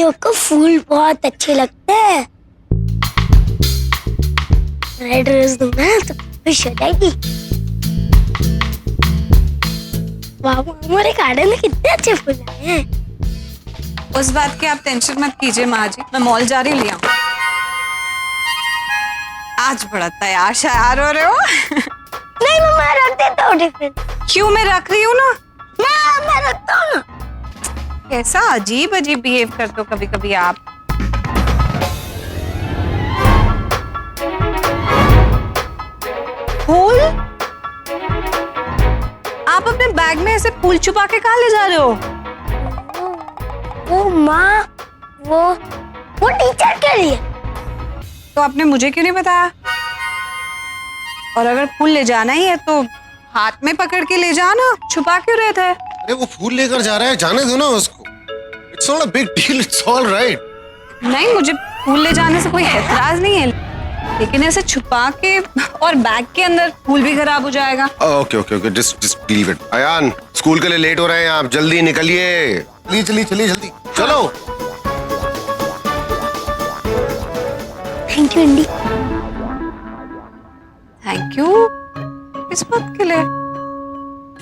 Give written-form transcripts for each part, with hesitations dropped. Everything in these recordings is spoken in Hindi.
लड़कियों को फूल बहुत अच्छे लगते हैं। रेड रोज दूंगा तो खुश हो जाएगी। बाबू हमारे गार्डन में कितने अच्छे फूल आए हैं। उस बात की आप टेंशन मत कीजिए माँ जी, मैं मॉल जा रही लिया। आज बड़ा तैयार शायार हो रहे हो। नहीं मम्मा रख देता हूँ टिफिन। क्यों, मैं रख रही हूँ ना। मैं रखता हूँ ना। कैसा अजीब अजीब बिहेव करते हो कभी कभी आप। फूल? आप अपने बैग में ऐसे फूल छुपा के कहाँ ले जा रहे हो? वो माँ वो टीचर के लिए। तो आपने मुझे क्यों नहीं बताया? और अगर फूल ले जाना ही है तो हाथ में पकड़ के ले जाना, छुपा क्यों रहे थे? अरे वो फूल लेकर जा रहा है, जाने दो ना उसको। It's not a big deal, it's all right. नहीं, मुझे फूल ले जाने से कोई एतराज नहीं है, लेकिन ऐसे छुपा के और बैग के अंदर फूल भी खराब हो जाएगा। Okay okay okay, just leave it. Ayan, school के लिए लेट हो रहे हैं आप, जल्दी निकलिए। चलिए चलिए जल्दी चलो। थैंक यू अंडी। थैंक यू इस बात के लिए?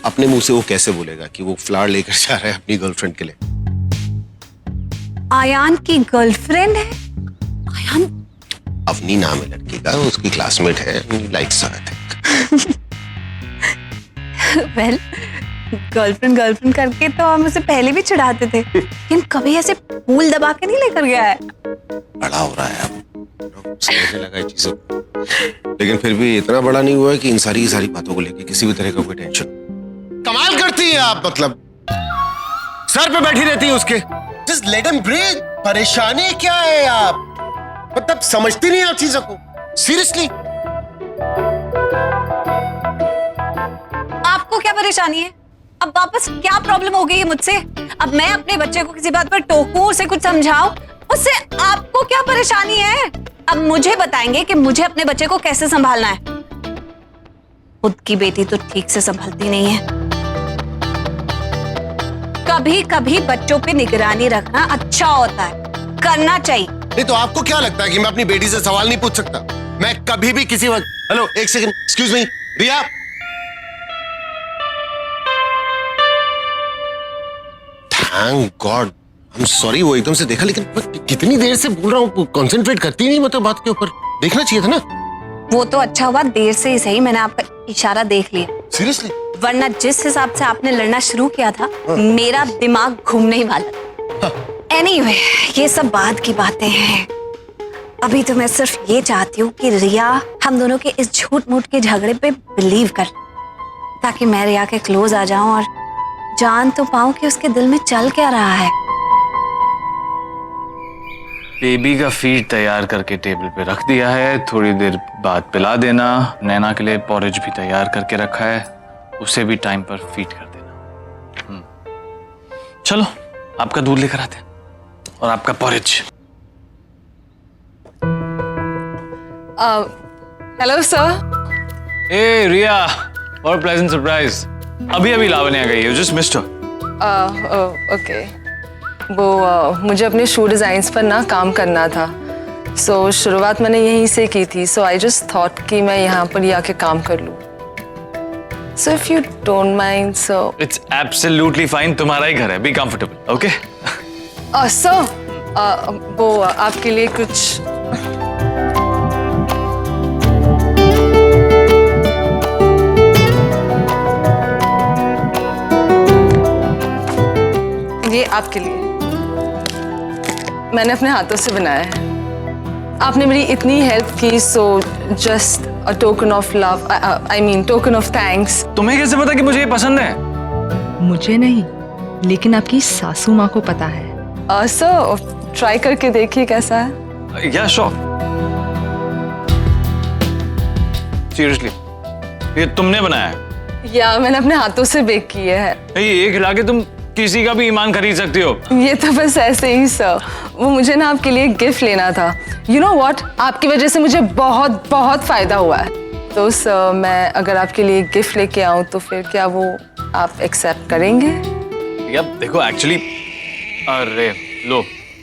अपने मुंह से वो कैसे बोलेगा कि वो फ्लावर लेकर जा रहा है अपनी गर्लफ्रेंड के लिए? आयान की गर्लफ्रेंड है? आयान अवनी नाम है लड़की का, उसकी क्लासमेट है, लाइक्स वेल, गर्लफ्रेंड करके तो हम उसे पहले भी चिढ़ाते थे, लेकिन कभी ऐसे फूल दबा के नहीं लेकर गया है। बड़ा हो रहा है अब, समझने लगा है चीजों को। लेकिन फिर भी इतना बड़ा नहीं हुआ है कि इन सारी बातों को लेके किसी भी तरह का कोई टेंशन। कमाल करती है आप, मतलब सर पे बैठी रहती है उसके। Just let him breathe. परेशानी क्या है आप, मतलब समझती नहीं आप चीजों को। सीरियसली आपको क्या परेशानी है? अब वापस क्या प्रॉब्लम हो गई है मुझसे? अब मैं अपने बच्चे को किसी बात पर टोकूं, उसे कुछ समझाऊं, उससे आपको क्या परेशानी है? अब मुझे बताएंगे कि मुझे अपने बच्चे को कैसे संभालना है। खुद की बेटी तो ठीक से संभलती नहीं है। कभी कभी बच्चों पे निगरानी रखना अच्छा होता है, करना चाहिए। नहीं तो आपको क्या लगता है कि मैं अपनी बेटी से सवाल नहीं पूछ सकता? मैं कभी भी किसी वक्त। हेलो एक second, excuse me Riya. Thank God, I am sorry, वो एकदम से देखा, लेकिन कितनी देर से बोल रहा हूँ, कंसंट्रेट करती नहीं मतलब बात के ऊपर। देखना चाहिए था ना। वो तो अच्छा हुआ देर से ही सही मैंने आपका इशारा देख लिया। सीरियसली? वरना जिस हिसाब से आपने लड़ना शुरू किया था, मेरा दिमाग घूमने ही वाला। एनीवे, ये सब बाद की बातें हैं। अभी तो मैं सिर्फ ये चाहती हूँ कि रिया हम दोनों के इस झूठ मूठ के झगड़े पे बिलीव कर, ताकि मैं रिया के क्लोज आ जाऊं और जान तो पाऊं कि उसके दिल में चल क्या रहा है। बेबी का फीड तैयार करके टेबल पे रख दिया है, थोड़ी देर बाद पिला देना। नैना के लिए पॉरेज भी तैयार करके रखा है, उसे भी टाइम पर फीड कर देना। चलो आपका दूध लेकर आते हैं और आपका पॉरेज। Hello sir. ए रिया, और प्लेजेंट सरप्राइज। अभी लावण्या गई है, जस्ट मिस्ड हर। ओके, वो मुझे अपने शू डिज़ाइंस पर ना काम करना था, सो शुरुआत मैंने यहीं से की थी, सो आई जस्ट थॉट कि मैं यहाँ पर ही आके काम कर लूँ। So if you don't mind so. It's absolutely fine, तुम्हारा ही घर है, बी कंफर्टेबल। ओके सर, वो आपके लिए कुछ ये आपके लिए मैंने अपने हाथों से बनाया है। आपने मेरी इतनी हेल्प की, so just a token of love, I mean token of thanks. तुम्हें कैसे पता कि मुझे ये पसंद है? मुझे नहीं, लेकिन आपकी सासू माँ को पता है। सर ट्राई करके देखिए कैसा है। या श्योर। सीरियसली, ये तुमने बनाया है? या मैंने अपने हाथों से बेक किया है। ये खिला के तुम किसी का भी ईमान खरीद सकती हो। ये तो बस ऐसे ही सर, वो मुझे ना आपके लिए गिफ्ट लेना था। यू नो व्हाट, आपकी वजह से मुझे बहुत बहुत फायदा हुआ है, तो सर मैं अगर आपके लिए गिफ्ट लेके आऊँ तो फिर क्या वो आप एक्सेप्ट करेंगे? या देखो एक्चुअली, अरे लो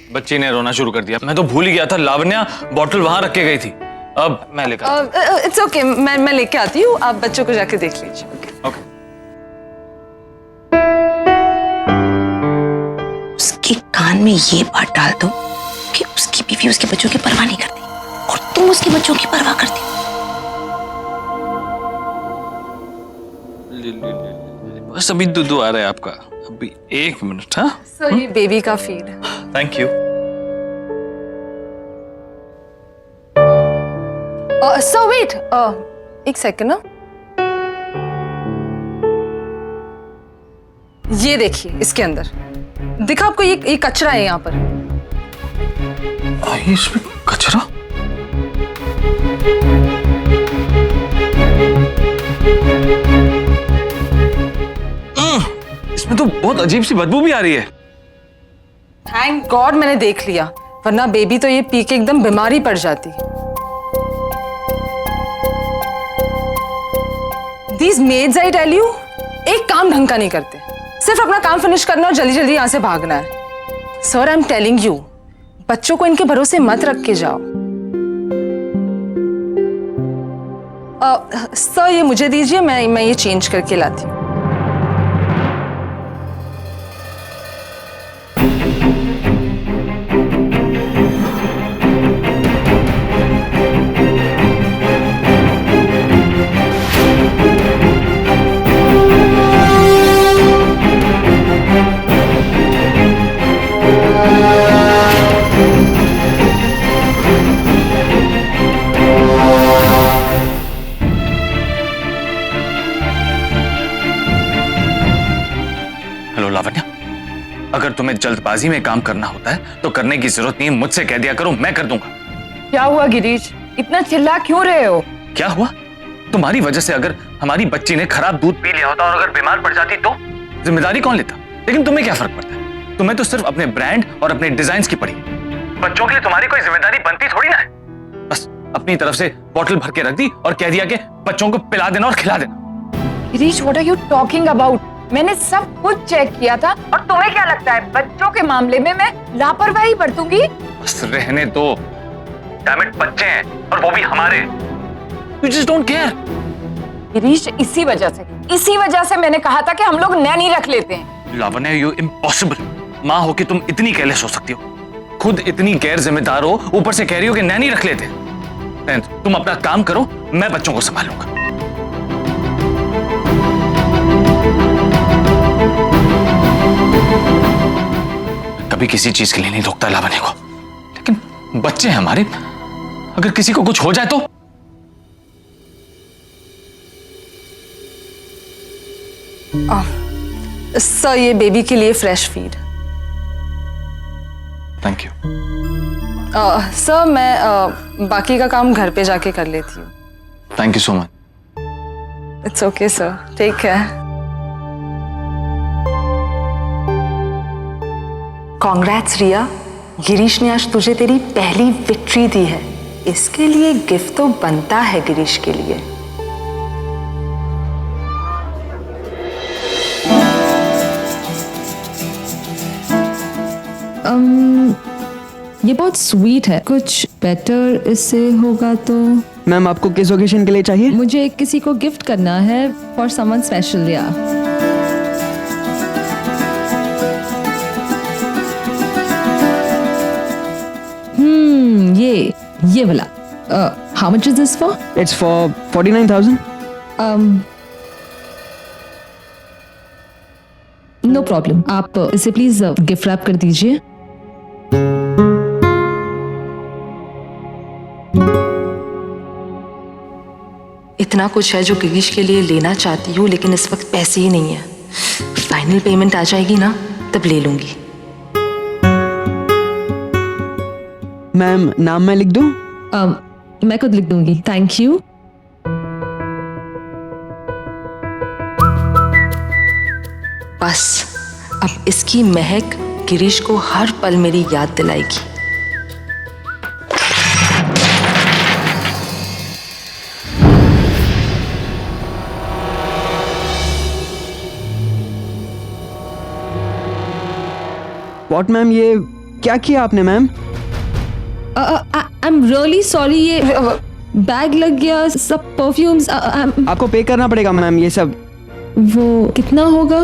बच्ची ने रोना शुरू कर दिया। मैं तो भूल ही गया था लावण्या बॉटल वहां रख के गई थी। अब मैं लेकर इट्स ओके, मैं लेके आती हूँ, आप बच्चों को जाके देख लीजिए। ओके। उसके कान में ये बात डाल दो कि उसकी बीवी उसके बच्चों की परवाह नहीं करती और तुम उसके बच्चों की परवाह करती हो। बस अभी दूध आ रहा है आपका, अभी 1 मिनट। हाँ सर ये बेबी का feed. Thank you. So wait, एक सेकेंड ना, ये देखिए इसके अंदर दिखा आपको, ये कचरा है यहाँ पर। इसमें कचरा? इसमें तो बहुत अजीब सी बदबू भी आ रही है। थैंक गॉड मैंने देख लिया, वरना बेबी तो ये पी के एकदम बीमारी पड़ जाती। These maids I tell you, एक काम ढंग का नहीं करते, सिर्फ अपना काम फिनिश करना और जल्दी जल्दी यहाँ से भागना है। Sir I am telling you, बच्चों को इनके भरोसे मत रख के जाओ। सर ये मुझे दीजिए, मैं ये चेंज करके लाती हूँ। हेलो लावण्या, अगर तुम्हें जल्दबाजी में काम करना होता है तो करने की जरूरत नहीं, मुझसे कह दिया करो, मैं कर दूंगा। क्या हुआ गिरीश, इतना चिल्ला क्यों रहे हो? क्या हुआ? तुम्हारी वजह से अगर हमारी बच्ची ने खराब दूध पी लिया होता और अगर बीमार पड़ जाती तो जिम्मेदारी कौन लेता? लेकिन तुम्हें क्या फर्क पड़ता है? तुम्हें तो सिर्फ अपने ब्रांड और अपने डिजाइन की पड़ी। बच्चों के लिए तुम्हारी कोई जिम्मेदारी बनती थोड़ी ना है। बस अपनी तरफ से बोतल भर के रख दी और कह दिया कि बच्चों को पिला देना और खिला देना। Girish what are you talking about? मैंने सब कुछ चेक किया था और तुम्हें क्या लगता है बच्चों के मामले में मैं लापरवाही बरतूंगी? बस रहने दो, डैम इट, बच्चे हैं और वो भी हमारे। You just don't care. Girish इसी वजह से मैंने कहा था कि हम लोग नैनी रख लेते हैं। Lavanya you impossible. माँ हो कि तुम इतनी केयरलेस हो सकती हो, खुद इतनी गैर जिम्मेदार हो, ऊपर से कह रही हो कि नैनी रख लेते हैं। तुम अपना काम करो, मैं बच्चों को संभालूंगा। कभी किसी चीज के लिए नहीं रोकता लावण्या को, लेकिन बच्चे हैं हमारे, अगर किसी को कुछ हो जाए तो? सर ये बेबी के लिए fresh feed. Thank you. Sir मैं बाकी का काम घर पे जाके कर लेती हूँ। Thank you so much. It's okay sir, take care. Congrats Riya, Girish ने आज तुझे तेरी पहली विक्ट्री दी है, इसके लिए गिफ्ट तो बनता है गिरीश के लिए। ये बहुत स्वीट है, कुछ बेटर इससे होगा तो। मैम आपको किस ओकेशन के लिए चाहिए? मुझे किसी को गिफ्ट करना है फॉर समवन स्पेशल। या ये वाला। How much is this for? It's for 49,000। No problem, आप इसे प्लीज गिफ्ट रैप कर दीजिए। इतना कुछ है जो गिरीश के लिए लेना चाहती हूँ, लेकिन इस वक्त पैसे ही नहीं है। फाइनल पेमेंट आ जाएगी ना, तब ले लूंगी। मैम नाम मैं लिख दूं? मैं खुद लिख दूंगी, थैंक यू। बस अब इसकी महक गिरीश को हर पल मेरी याद दिलाएगी। व्हाट मैम, ये क्या किया आपने ma'am? I am really sorry, ये बैग लग गया, सब परफ्यूम्स। आपको पे करना पड़ेगा मैम ये सब। वो कितना होगा?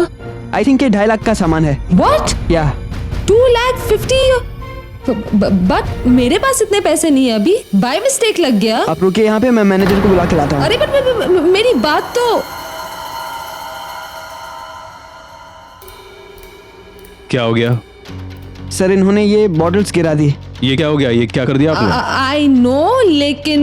आई थिंक ये 2.5 लाख का सामान है। व्हाट? या 2,50,000? बट मेरे पास इतने पैसे नहीं है अभी, बाय मिस्टेक लग गया। आप रुकिए यहाँ पे, मैं मैनेजर को बुला के लाता हूँ। अरे बट मेरी बात तो। क्या हो गया? सर इन्होंने ये बॉटल्स गिरा दी। ये क्या हो गया? ये क्या कर दिया आपने? आई नो, लेकिन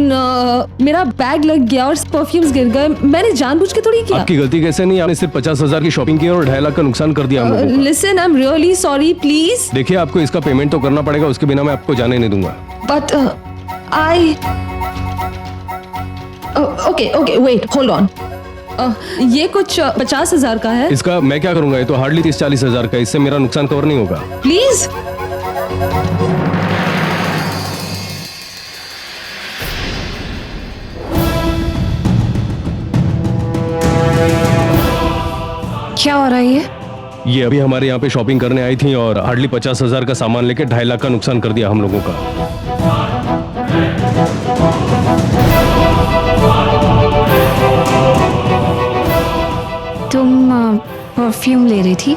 मेरा बैग लग गया और परफ्यूम्स गिर गए। मैंने जानबूझ के थोड़ी किया। आपकी गलती कैसे नहीं? आपने सिर्फ 50,000 की शॉपिंग की और 2.5 लाख का नुकसान कर दिया हम लोगों को। Listen, I am really sorry, please. देखिए, आपको इसका पेमेंट तो करना पड़ेगा, उसके बिना मैं आपको जाने नहीं दूंगा। But I okay wait, hold on. ये कुछ 50,000 का है। इसका मैं क्या करूंगा? ये तो हार्डली 30-40 हजार का, इससे मेरा नुकसान कवर नहीं होगा। प्लीज। क्या हो रहा है ये अभी हमारे यहाँ पे शॉपिंग करने आई थी और हार्डली 50,000 का सामान लेके 2.5 लाख का नुकसान कर दिया हम लोगों का। तुम परफ्यूम ले रही थी?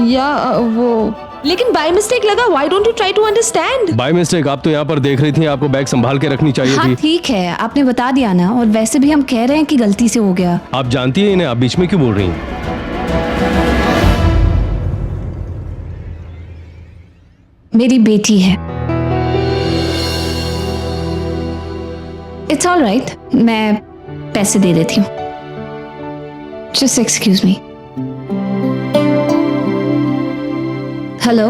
या वो, लेकिन बाय मिस्टेक लगा। Why don't you try to understand? By mistake? आप तो यहाँ पर देख रही थी, आपको बैग संभाल के रखनी चाहिए हाँ थी। ठीक है, आपने बता दिया ना, और वैसे भी हम कह रहे हैं कि गलती से हो गया। आप जानती है इन्हें, आप बीच में क्यों बोल रही हैं? मेरी बेटी है। इट्स ऑल राइट, मैं पैसे दे देती हूँ। Just excuse me. Hello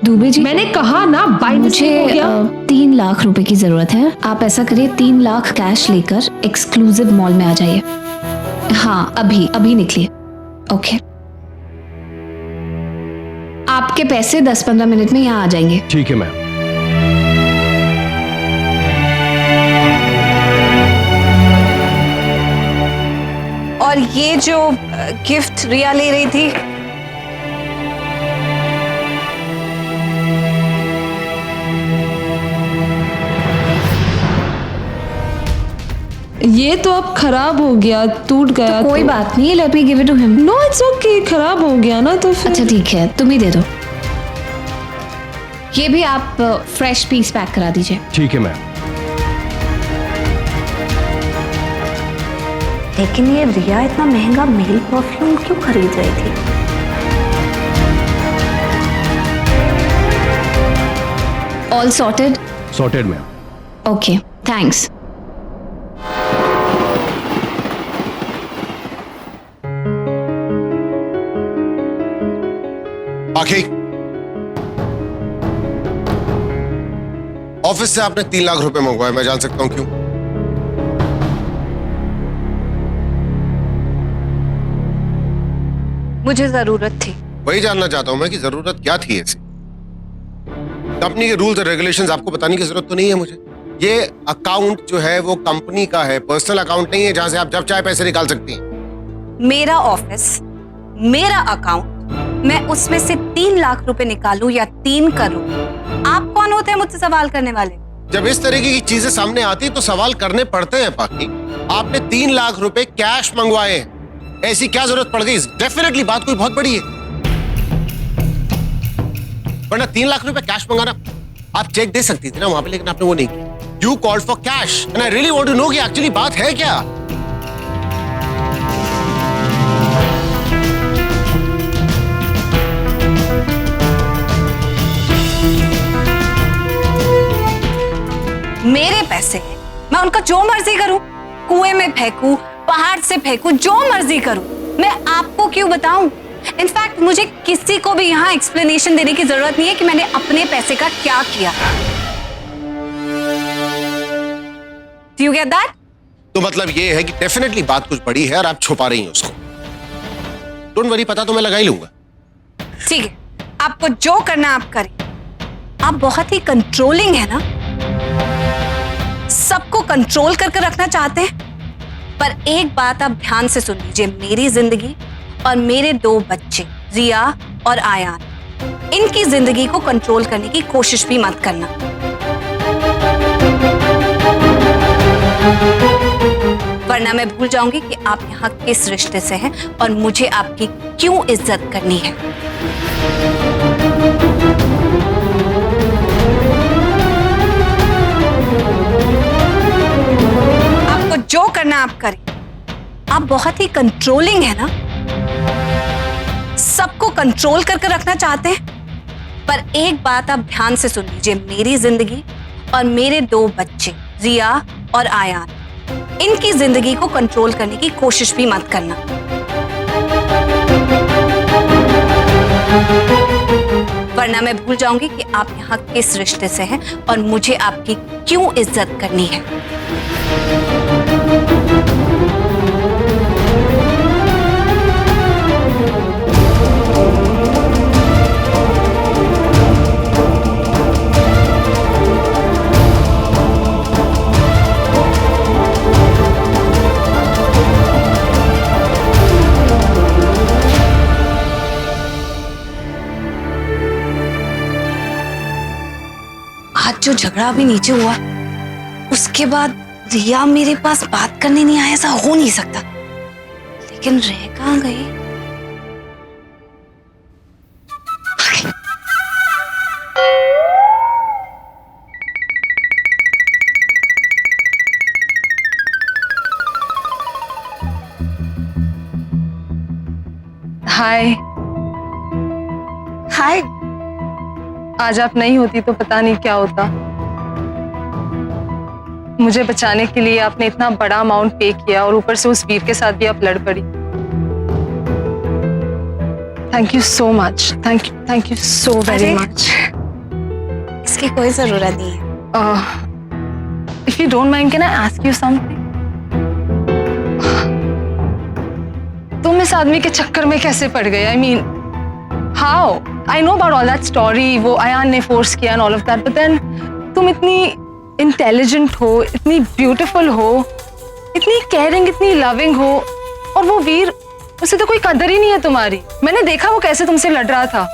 Dubey ji, मैंने कहा ना बाय मिस्टेक हो मुझे गया। 3 लाख रुपए की जरूरत है। आप ऐसा करिए, 3 लाख कैश लेकर एक्सक्लूसिव मॉल में आ जाइए। हाँ अभी निकलिए। ओके, आपके पैसे 10-15 मिनट में यहाँ आ जाएंगे। ठीक है मैम। और ये जो गिफ्ट रिया ले रही थी, ये तो अब खराब हो गया, टूट गया। तो कोई बात नहीं, let me give it to him. No it's okay, खराब हो गया ना तो फिर। अच्छा ठीक है, तुम ही दे दो। ये भी आप फ्रेश पीस पैक करा दीजिए। ठीक है मैम। लेकिन ये रिया इतना महंगा मेल परफ्यूम क्यों खरीद रही थी? All sorted? Sorted ma'am. Okay, thanks. आखिर ऑफिस से आपने 3 लाख रुपए मंगवाए, मैं जान सकता हूं क्यों? मुझे जरूरत थी। वही जानना चाहता हूं मैं कि जरूरत क्या थी ऐसी। कंपनी के रूल्स और रेगुलेशंस आपको बताने की जरूरत तो नहीं है मुझे। ये अकाउंट जो है वो कंपनी का है, पर्सनल अकाउंट नहीं है जहां से आप जब चाहे पैसे निकाल सकती हैं। मेरा ऑफिस, मेरा अकाउंट, मैं उसमें से 3 लाख रुपए निकालूं या 3 करूं, आप कौन होते हैं मुझसे सवाल करने वाले? जब इस तरीके की चीजें सामने आती तो सवाल करने पड़ते हैं पाकी। आपने 3 लाख रुपए कैश मंगवाए, ऐसी क्या जरूरत पड़ गई? डेफिनेटली बात कोई बहुत बड़ी है, वरना 3 लाख रुपए कैश मंगाना, आप चेक दे सकती थी ना वहां पे, लेकिन आपने वो नहीं किया। You called for cash and I really want to know कि एक्चुअली बात है क्या। मेरे पैसे हैं, मैं उनका जो मर्जी करूं, कुएं में फेंकूं, पहाड़ से फेंकूं, जो मर्जी करूं, मैं आपको क्यों बताऊं? इनफैक्ट मुझे किसी को भी यहाँ एक्सप्लेनेशन देने की जरूरत नहीं है कि मैंने अपने पैसे का क्या किया। Do you get that? तो मतलब ये है कि डेफिनेटली बात कुछ बड़ी है और आप छुपा रही हैं उसको। डोंट वरी, पता तो मैं लगा ही लूंगा। ठीक है, आपको जो करना आप करें। आप बहुत ही कंट्रोलिंग है ना, सबको कंट्रोल करके रखना चाहते हैं। पर एक बात आप ध्यान से सुन लीजिए, मेरी जिंदगी और मेरे 2 बच्चे रिया और आयान, इनकी जिंदगी को कंट्रोल करने की कोशिश भी मत करना। वरना मैं भूल जाऊंगी कि आप यहाँ किस रिश्ते से हैं और मुझे आपकी क्यों इज्जत करनी है। आपको जो करना आप करें। आप बहुत ही कंट्रोलिंग है ना, सबको कंट्रोल करके रखना चाहते हैं। पर एक बात आप ध्यान से सुन लीजिए, मेरी जिंदगी और मेरे 2 बच्चे रिया और आयान, इनकी जिंदगी को कंट्रोल करने की कोशिश भी मत करना। वरना मैं भूल जाऊंगी कि आप यहाँ किस रिश्ते से हैं और मुझे आपकी क्यों इज्जत करनी है। आज जो झगड़ा अभी नीचे हुआ, उसके बाद रिया मेरे पास बात करने नहीं आया, ऐसा हो नहीं सकता। लेकिन रह कहाँ गई? हाय। हाय। आज आप नहीं होती तो पता नहीं क्या होता। मुझे बचाने के लिए आपने इतना बड़ा अमाउंट पे किया और ऊपर से उस वीर के साथ भी आप लड़ पड़ी। Thank you so much. Thank you so very much. इसकी कोई जरूरत नहीं है। If you don't mind, can I ask you something? तुम इस आदमी के चक्कर में कैसे पड़ गए? I mean, how? I know about all that story, वो आयान ने फोर्स किया and all of that, but then तुम इतनी इंटेलिजेंट हो, इतनी ब्यूटीफुल हो, इतनी केयरिंग, इतनी लविंग हो, और वो वीर, उसे तो कोई कदर ही नहीं है तुम्हारी। मैंने देखा वो कैसे तुमसे लड़ रहा था।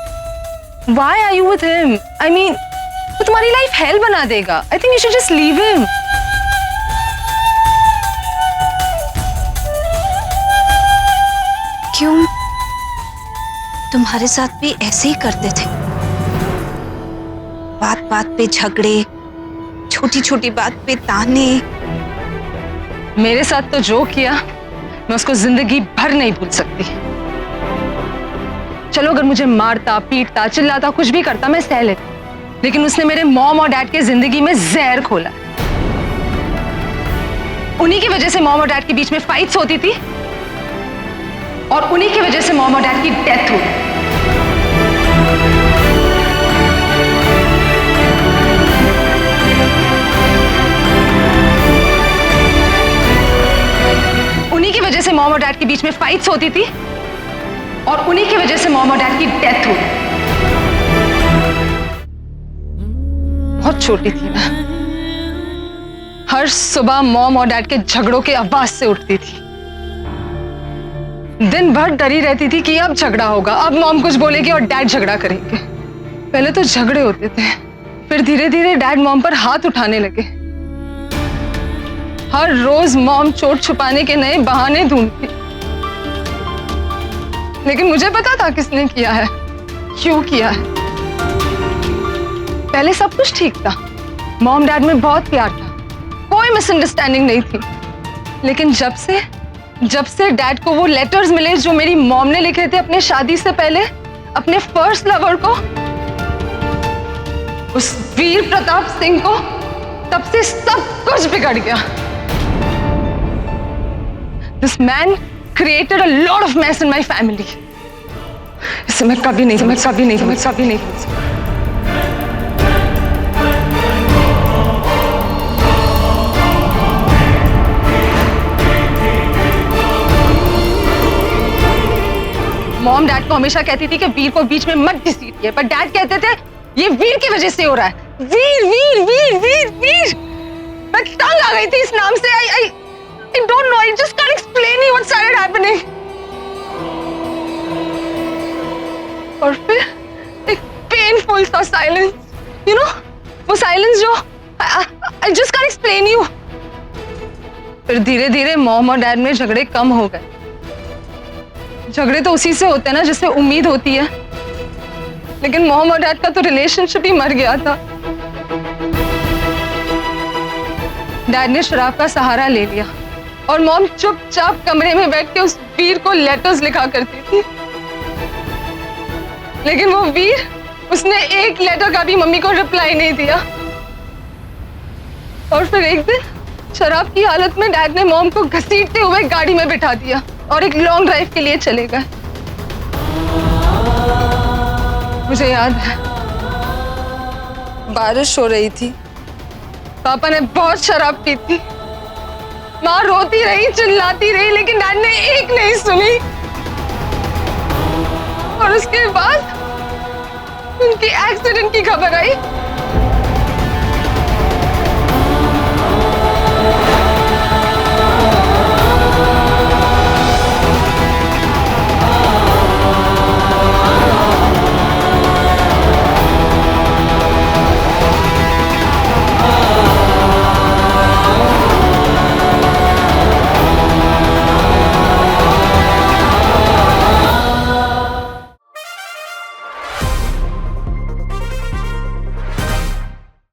Why are you with him? I mean, वो तुम्हारी लाइफ हेल बना देगा। I think you should just leave him. क्यों? तुम्हारे साथ भी ऐसे ही करते थे, बात बात पे झगड़े, छोटी छोटी बात पे ताने। मेरे साथ तो जो किया, मैं उसको जिंदगी भर नहीं भूल सकती। चलो, अगर मुझे मारता, पीटता, चिल्लाता, कुछ भी करता, मैं सह लेती, लेकिन उसने मेरे मॉम और डैड के जिंदगी में जहर खोला। उन्हीं की वजह से मॉम और डैड के बीच में फाइट्स होती थी और उन्हीं की वजह से मॉम और डैड की डेथ हुई। उन्हीं की वजह से मॉम और डैड के बीच में फाइट्स होती थी और उन्हीं की वजह से मॉम और डैड की डेथ हुई। बहुत छोटी थी मैं, हर सुबह मॉम और डैड के झगड़ों के आवाज से उठती थी। दिन भर डरी रहती थी कि अब झगड़ा होगा, अब मॉम कुछ बोलेगी और डैड झगड़ा करेंगे। पहले तो झगड़े होते थे, फिर धीरे धीरे डैड मॉम पर हाथ उठाने लगे। हर रोज मॉम चोट छुपाने के नए बहाने ढूंढती, लेकिन मुझे पता था किसने किया है, क्यों किया है। पहले सब कुछ ठीक था, मॉम डैड में बहुत प्यार था, कोई मिसअंडरस्टैंडिंग नहीं थी। लेकिन जब से डैड को वो लेटर्स मिले जो मेरी मॉम ने लिखे थे अपने शादी से पहले अपने फर्स्ट लवर को, उस वीर प्रताप सिंह को, तब से सब कुछ बिगड़ गया। This man created a lot of mess in my family. इसे मैं कभी नहीं भूल सकती। मॉम डैड को हमेशा कहती थी कि वीर को बीच में मत घसीटिए, पर डैड कहते थे ये वीर की वजह से हो रहा है। वीर वीर वीर वीर वीर, मैं तंग आ गई थी इस नाम से। I don't know, I just can't explain you what started happening. और फिर एक साइलेंस, यू नो, वो साइलेंस जो I just can explain you. फिर धीरे धीरे मॉम और डैड में झगड़े कम हो गए। झगड़े तो उसी से होते हैं ना जिससे उम्मीद होती है, लेकिन मॉम और डैड का तो रिलेशनशिप ही मर गया था। डैड ने शराब का सहारा ले लिया और मॉम चुपचाप कमरे में बैठ के उस वीर को लेटर्स लिखा करती थी। लेकिन वो वीर, उसने एक लेटर का भी मम्मी को रिप्लाई नहीं दिया। और फिर एक दिन शराब की हालत में डैड ने मॉम को घसीटते हुए गाड़ी में बिठा दिया और एक लॉन्ग ड्राइव के लिए चले गए। मुझे याद है, बारिश हो रही थी, पापा ने बहुत शराब पी थी, माँ रोती रही, चिल्लाती रही, लेकिन डैड ने एक नहीं सुनी। और उसके बाद उनकी एक्सीडेंट की खबर आई।